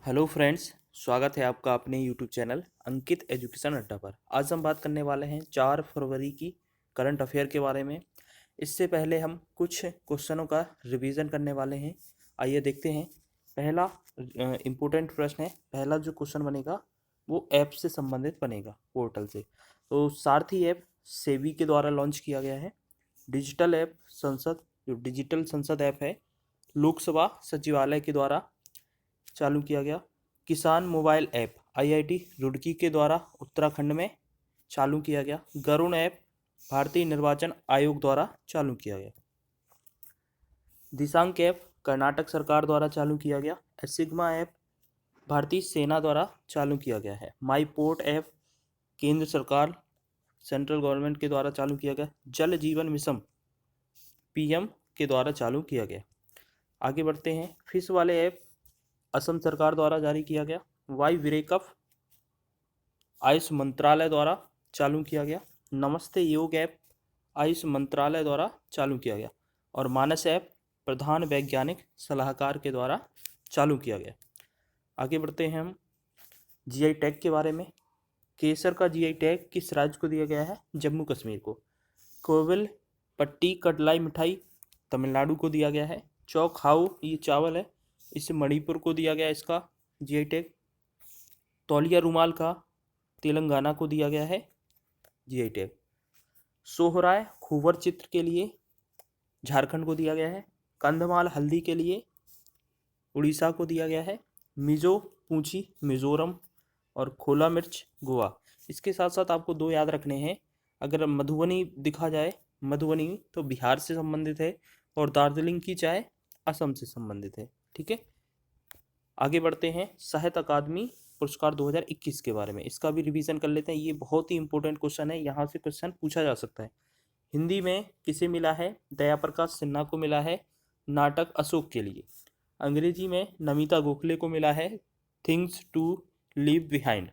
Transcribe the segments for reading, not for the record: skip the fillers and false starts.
Hello friends, स्वागत है आपका अपने यूट्यूब चैनल अंकित एजुकेशन अड्डा पर। आज हम बात करने वाले हैं 4 फरवरी की करंट अफेयर के बारे में। इससे पहले हम कुछ क्वेश्चनों का रिवीजन करने वाले हैं। आइए देखते हैं। पहला इम्पोर्टेंट प्रश्न है। पहला जो क्वेश्चन बनेगा वो ऐप से संबंधित बनेगा, पोर्टल से। तो सारथी ऐप सेबी के द्वारा लॉन्च किया गया है। डिजिटल ऐप संसद, जो डिजिटल संसद ऐप है, लोकसभा सचिवालय के द्वारा चालू किया गया। किसान मोबाइल ऐप आईआईटी रुड़की के द्वारा उत्तराखंड में चालू किया गया। गरुण ऐप भारतीय निर्वाचन आयोग द्वारा चालू किया गया। दिशांक ऐप कर्नाटक सरकार द्वारा चालू किया गया। सिग्मा ऐप भारतीय सेना द्वारा चालू किया गया है। माई पोर्ट ऐप केंद्र सरकार, सेंट्रल गवर्नमेंट के द्वारा चालू किया गया। जल जीवन मिशन पीएम के द्वारा चालू किया गया। आगे बढ़ते हैं। फिश वाले ऐप असम सरकार द्वारा जारी किया गया। वाई विरेकफ आयुष मंत्रालय द्वारा चालू किया गया। नमस्ते योग ऐप आयुष मंत्रालय द्वारा चालू किया गया। और मानस ऐप प्रधान वैज्ञानिक सलाहकार के द्वारा चालू किया गया। आगे बढ़ते हैं हम जीआई टैग के बारे में। केसर का जीआई टैग किस राज्य को दिया गया है? जम्मू कश्मीर को। कोविल पट्टी कटलाई मिठाई तमिलनाडु को दिया गया है। चौक हाउ, ये चावल है, इसे मणिपुर को दिया गया इसका जीआई टैग। तौलिया रुमाल का तेलंगाना को दिया गया है जीआई टैग। सोहराय खूवर चित्र के लिए झारखंड को दिया गया है। कंधमाल हल्दी के लिए उड़ीसा को दिया गया है। मिजो पूंछी मिजोरम और खोला मिर्च गोवा। इसके साथ साथ आपको दो याद रखने हैं। अगर मधुबनी दिखा जाए, मधुबनी तो बिहार से संबंधित है, और दार्जिलिंग की चाय असम से संबंधित है। ठीक है, आगे बढ़ते हैं। साहित्य अकादमी पुरस्कार 2021 के बारे में, इसका भी रिवीजन कर लेते हैं। ये बहुत ही इंपॉर्टेंट क्वेश्चन है, यहाँ से क्वेश्चन पूछा जा सकता है। हिंदी में किसे मिला है? दया प्रकाश सिन्हा को मिला है नाटक अशोक के लिए। अंग्रेजी में नमिता गोखले को मिला है things to leave behind.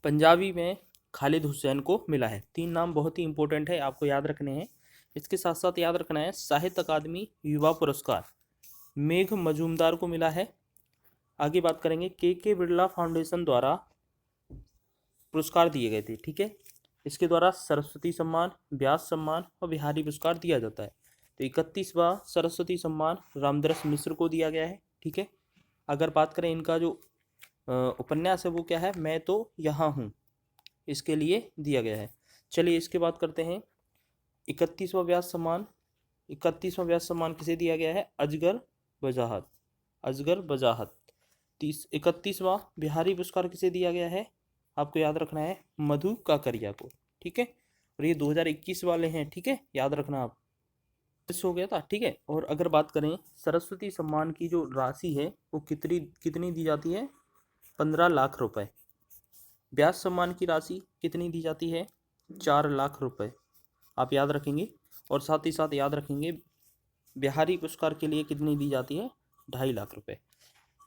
Punjabi में खालिद हुसैन को मिला है। 3 नाम बहुत ही इंपॉर्टेंट है, आपको याद रखने हैं। इसके साथ साथ याद रखना है साहित्य अकादमी युवा पुरस्कार मेघ मजूमदार को मिला है। आगे बात करेंगे के बिरला फाउंडेशन द्वारा पुरस्कार दिए गए थे। ठीक है, इसके द्वारा सरस्वती सम्मान, व्यास सम्मान और बिहारी पुरस्कार दिया जाता है। तो 31वां सरस्वती सम्मान रामदरस मिश्र को दिया गया है। ठीक है, अगर बात करें इनका जो उपन्यास है वो क्या है? मैं तो यहाँ हूँ, इसके लिए दिया गया है। चलिए इसके बात करते हैं। 31वां व्यास सम्मान, 31वां व्यास सम्मान किसे दिया गया है? अजगर बजाहत, अजगर बजाहत। 31वां बिहारी पुरस्कार किसे दिया गया है? आपको याद रखना है मधु काकरिया को। ठीक है, और ये 2021 वाले हैं। ठीक है, याद रखना आप। मिस हो गया था। ठीक है, और अगर बात करें सरस्वती सम्मान की जो राशि है वो कितनी कितनी दी जाती है? 15 लाख रुपए। व्यास सम्मान की राशि कितनी दी जाती है? 4 लाख रुपए। आप याद रखेंगे। और साथ ही साथ याद रखेंगे बिहारी पुरस्कार के लिए कितनी दी जाती है? 2.5 लाख रुपए।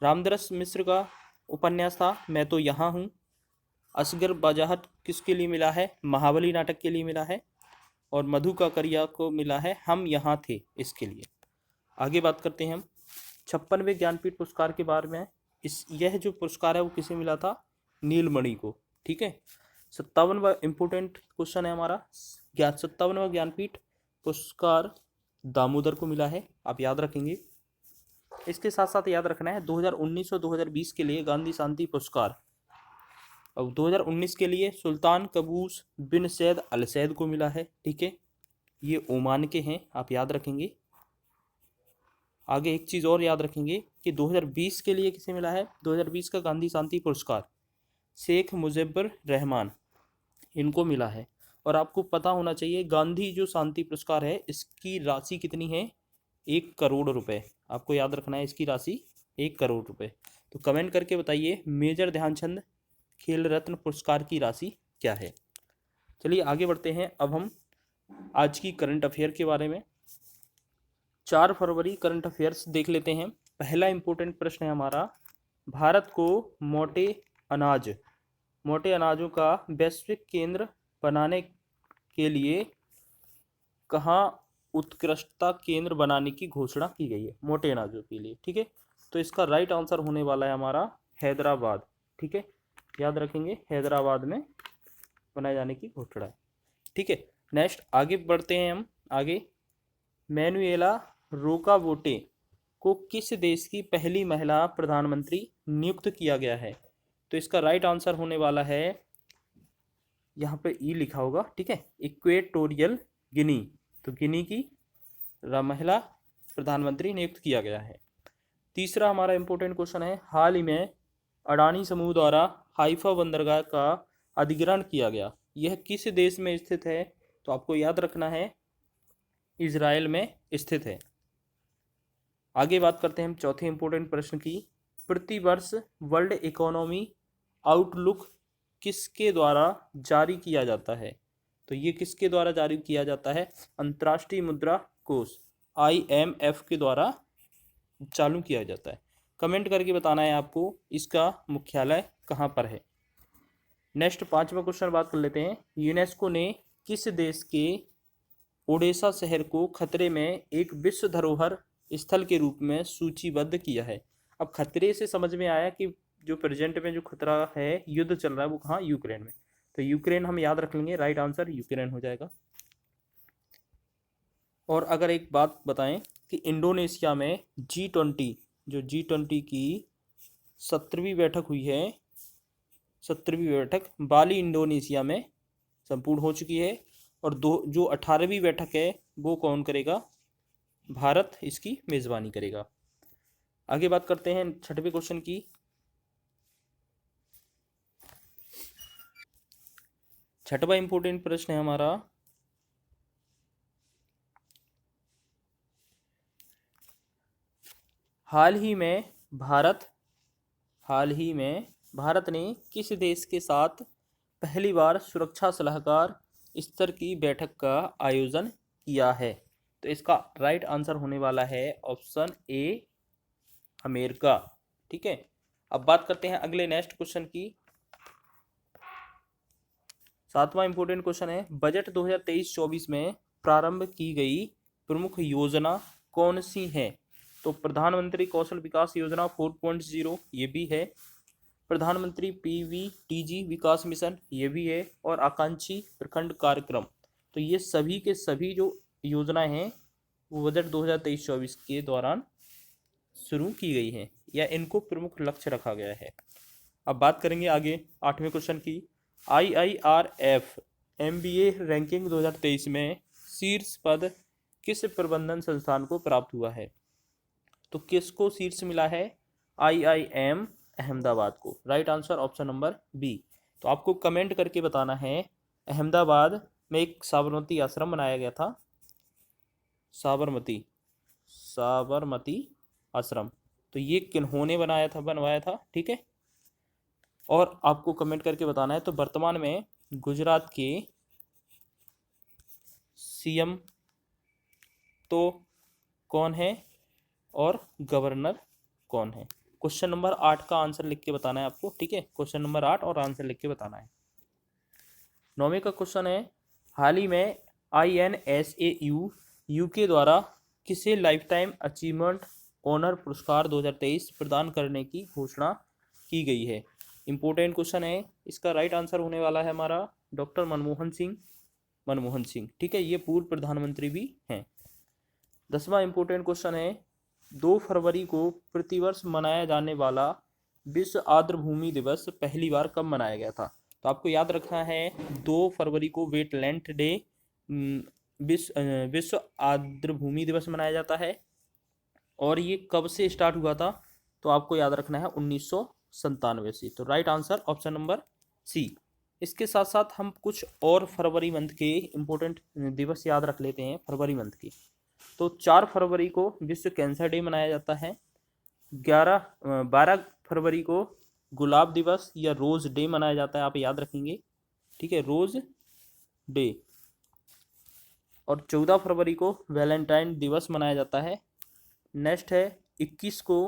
रामदरस मिश्र का उपन्यास था मैं तो यहाँ हूँ। असगर बजाहत किसके लिए मिला है? महाबली नाटक के लिए मिला है। और मधु काकरिया को मिला है हम यहाँ थे, इसके लिए। आगे बात करते हैं हम 56वें ज्ञानपीठ पुरस्कार के बारे में। यह जो पुरस्कार है वो किसे मिला था? नीलमणि को। ठीक है, 57वां इंपोर्टेंट क्वेश्चन है हमारा। 57वां ज्ञानपीठ पुरस्कार दामोदर को मिला है, आप याद रखेंगे। इसके साथ साथ याद रखना है 2019 और 2020 के लिए गांधी शांति पुरस्कार, और 2019 के लिए सुल्तान कबूस बिन सैद अल सैद को मिला है। ठीक है, ये ओमान के हैं, आप याद रखेंगे। आगे एक चीज़ और याद रखेंगे कि 2020 के लिए किसे मिला है? 2020 का गांधी शांति पुरस्कार शेख मुजिबर रहमान, इनको मिला है। और आपको पता होना चाहिए गांधी जो शांति पुरस्कार है इसकी राशि कितनी है? 1 करोड़ रुपए। आपको याद रखना है इसकी राशि 1 करोड़ रुपए। तो कमेंट करके बताइए मेजर ध्यानचंद खेल रत्न पुरस्कार की राशि क्या है। चलिए आगे बढ़ते हैं। अब हम आज की करंट अफेयर के बारे में 4 फरवरी करंट अफेयर्स देख लेते हैं। पहला इंपॉर्टेंट प्रश्न है हमारा, भारत को मोटे अनाजों का वैश्विक केंद्र बनाने के लिए कहाँ उत्कृष्टता केंद्र बनाने की घोषणा की गई है? मोटे अनाजों के लिए। ठीक है, तो इसका राइट आंसर होने वाला है हमारा हैदराबाद। ठीक है, याद रखेंगे, हैदराबाद में बनाए जाने की घोषणा है। ठीक है, नेक्स्ट आगे बढ़ते हैं हम आगे। मैनुएला रोकावोटे को किस देश की पहली महिला प्रधानमंत्री नियुक्त किया गया है? तो इसका राइट आंसर होने वाला है, यहाँ पे ई लिखा होगा, ठीक है, इक्वेटोरियल गिनी। तो गिनी की महिला प्रधानमंत्री नियुक्त किया गया है। तीसरा हमारा इंपॉर्टेंट क्वेश्चन है, हाल ही में अडानी समूह द्वारा हाइफा बंदरगाह का अधिग्रहण किया गया, यह किस देश में स्थित है? तो आपको याद रखना है, इजराइल में स्थित है। आगे बात करते हैं हम चौथे इंपॉर्टेंट प्रश्न की। प्रतिवर्ष वर्ल्ड इकोनॉमी आउटलुक किसके द्वारा जारी किया जाता है? तो ये किसके द्वारा जारी किया जाता है? अंतर्राष्ट्रीय मुद्रा कोष IMF के द्वारा चालू किया जाता है। कमेंट करके बताना है आपको इसका मुख्यालय कहाँ पर है। नेक्स्ट पांचवा क्वेश्चन बात कर लेते हैं। यूनेस्को ने किस देश के ओडेसा शहर को खतरे में एक विश्व धरोहर स्थल के रूप में सूचीबद्ध किया है? अब खतरे से समझ में आया कि जो प्रेजेंट में जो खतरा है, युद्ध चल रहा है, वो कहाँ? यूक्रेन में। तो यूक्रेन हम याद रख लेंगे, राइट आंसर यूक्रेन हो जाएगा। और अगर एक बात बताएं कि इंडोनेशिया में G20 जो G20 की 17वीं बैठक हुई है, 17वीं बैठक बाली इंडोनेशिया में संपूर्ण हो चुकी है, और जो 18वीं बैठक है वो कौन करेगा? भारत इसकी मेजबानी करेगा। आगे बात करते हैं छठवें क्वेश्चन की। छठवां इंपॉर्टेंट प्रश्न है हमारा, हाल ही में भारत ने किस देश के साथ पहली बार सुरक्षा सलाहकार स्तर की बैठक का आयोजन किया है? तो इसका राइट आंसर होने वाला है ऑप्शन ए, अमेरिका। ठीक है, अब बात करते हैं अगले नेक्स्ट क्वेश्चन की। सातवां इंपॉर्टेंट क्वेश्चन है, बजट 2023-24 में प्रारंभ की गई प्रमुख योजना कौन सी है? तो प्रधानमंत्री कौशल विकास योजना 4.0 ये भी है, प्रधानमंत्री PVTG विकास मिशन ये भी है, और आकांक्षी प्रखंड कार्यक्रम। तो ये सभी के सभी जो योजनाएं हैं वो बजट 2023-24 के दौरान शुरू की गई हैं, या इनको प्रमुख लक्ष्य रखा गया है। अब बात करेंगे आगे आठवें क्वेश्चन की। IIRF MBA रैंकिंग 2023 में शीर्ष पद किस प्रबंधन संस्थान को प्राप्त हुआ है? तो किसको शीर्ष मिला है? IIM अहमदाबाद को। Right answer option number B. तो आपको कमेंट करके बताना है, अहमदाबाद में एक साबरमती आश्रम बनाया गया था, साबरमती आश्रम, तो ये किन्होंने बनवाया था? ठीक है, और आपको कमेंट करके बताना है। तो वर्तमान में गुजरात के CM तो कौन है और गवर्नर कौन है? क्वेश्चन नंबर 8 का आंसर लिख के बताना है आपको। ठीक है, क्वेश्चन नंबर 8 और आंसर लिख के बताना है। 9वें का क्वेश्चन है, हाल ही में INSAU UK द्वारा किसे लाइफ टाइम अचीवमेंट ऑनर पुरस्कार 2023 प्रदान करने की घोषणा की गई है? इंपॉर्टेंट क्वेश्चन है, इसका राइट आंसर होने वाला है हमारा डॉक्टर मनमोहन सिंह। ठीक है, ये पूर्व प्रधानमंत्री भी हैं। 10वां इंपॉर्टेंट क्वेश्चन है, 2 फरवरी को प्रतिवर्ष मनाया जाने वाला विश्व आर्द्रभूमि दिवस पहली बार कब मनाया गया था? तो आपको याद रखना है, 2 फरवरी को वेटलैंड डे विश्व आर्द्रभूमि दिवस मनाया जाता है, और ये कब से स्टार्ट हुआ था? तो आपको याद रखना है 1997 से। तो right answer option number C. इसके साथ साथ हम कुछ और फरवरी मंथ के इम्पोर्टेंट दिवस याद रख लेते हैं फरवरी मंथ के। तो 4 फरवरी को विश्व कैंसर डे मनाया जाता है, 12 फरवरी को गुलाब दिवस या रोज़ डे मनाया जाता है, आप याद रखेंगे। ठीक है, रोज़ डे। और 14 फरवरी को वैलेंटाइन दिवस मनाया जाता है। नेक्स्ट है 21 को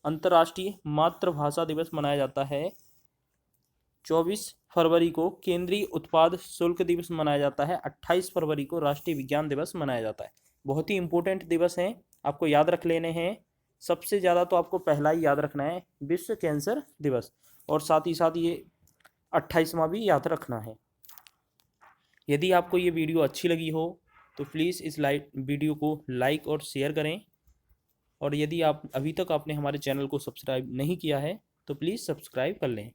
अंतर्राष्ट्रीय मातृभाषा दिवस मनाया जाता है। 24 फरवरी को केंद्रीय उत्पाद शुल्क दिवस मनाया जाता है। 28 फरवरी को राष्ट्रीय विज्ञान दिवस मनाया जाता है। बहुत ही इंपॉर्टेंट दिवस हैं, आपको याद रख लेने हैं। सबसे ज़्यादा तो आपको पहला ही याद रखना है, विश्व कैंसर दिवस, और साथ ही साथ ये 28वां भी याद रखना है। यदि आपको ये वीडियो अच्छी लगी हो तो प्लीज़ इस वीडियो को लाइक और शेयर करें, और यदि आप अभी तक आपने हमारे चैनल को सब्सक्राइब नहीं किया है तो प्लीज़ सब्सक्राइब कर लें।